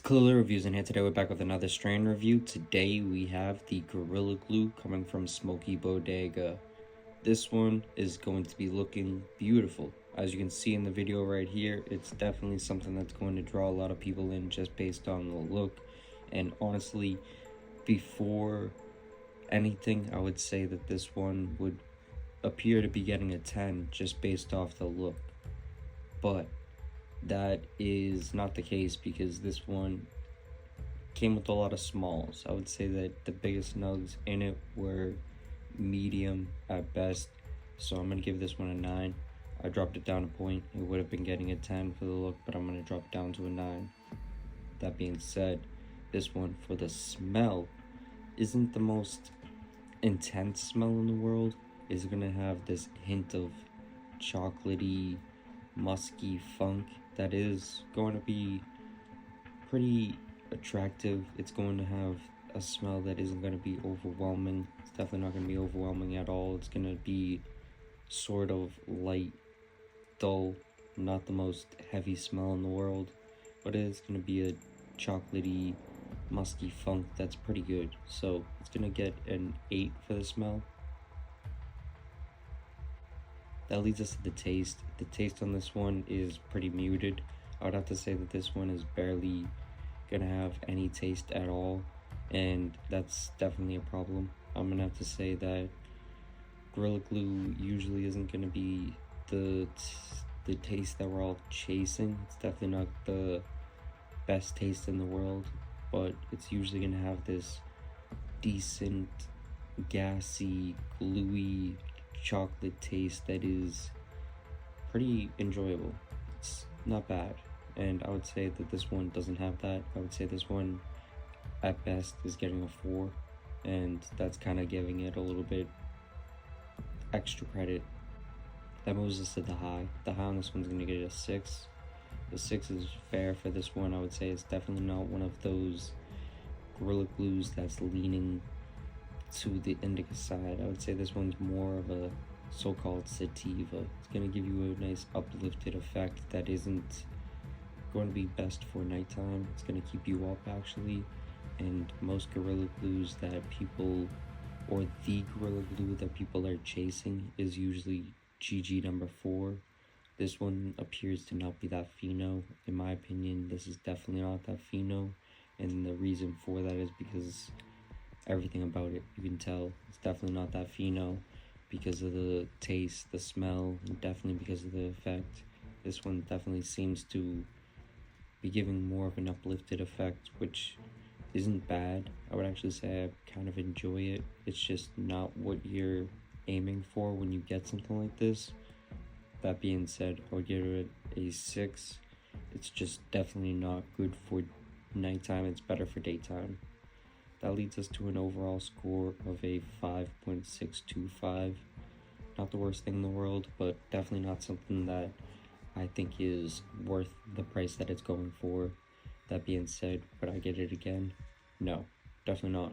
Hello Reviews, and here today we're back with another strain review. Today we have the Gorilla Glue coming from SmokeyBodega. This one is going to be looking beautiful. As you can see in the video right here, it's definitely something that's going to draw a lot of people in just based on the look. And honestly, before anything, I would say that this one would appear to be getting a 10 just based off the look. But that is not the case because this one came with a lot of smalls. I would say that the biggest nugs in it were medium at best, so I'm gonna give this one a 9. I dropped it down a point. It would have been getting a 10 for the look, but I'm gonna drop it down to a 9. That being said, this one for the smell isn't the most intense smell in the world. It's gonna have this hint of chocolatey, musky funk that is going to be pretty attractive. It's going to have a smell that isn't going to be overwhelming. It's definitely not going to be overwhelming at all. It's going to be sort of light, dull, not the most heavy smell in the world, but it is going to be a chocolatey, musky funk that's pretty good. So it's going to get an 8 for the smell. That leads us to the taste. The taste on this one is pretty muted. I would have to say that this one is barely gonna have any taste at all, and that's definitely a problem. I'm gonna have to say that Gorilla Glue usually isn't gonna be the taste that we're all chasing. It's definitely not the best taste in the world, but it's usually gonna have this decent, gassy, gluey chocolate taste that is pretty enjoyable. It's not bad, and I would say that this one doesn't have that. I would say this one at best is getting a 4, and that's kind of giving it a little bit extra credit. That moves us to the high. The high on this one's gonna get a 6. The 6 is fair for this one. I would say it's definitely not one of those Gorilla Glues that's leaning to the indica side. I would say this one's more of a so-called sativa. It's going to give you a nice uplifted effect that isn't going to be best for nighttime. It's going to keep you up actually, and most Gorilla Glues that people, or the Gorilla Glue that people are chasing, is usually GG number 4. This one appears to not be that pheno. In my opinion, this is definitely not that pheno, and the reason for that is because everything about it, you can tell it's definitely not that pheno because of the taste, the smell, and definitely because of the effect. This one definitely seems to be giving more of an uplifted effect, which isn't bad. I would actually say I kind of enjoy it. It's just not what you're aiming for when you get something like this. That being said, I would give it a 6. It's just definitely not good for nighttime. It's better for daytime. That leads us to an overall score of a 5.625. Not the worst thing in the world, but definitely not something that I think is worth the price that it's going for. That being said, would I get it again? No, definitely not.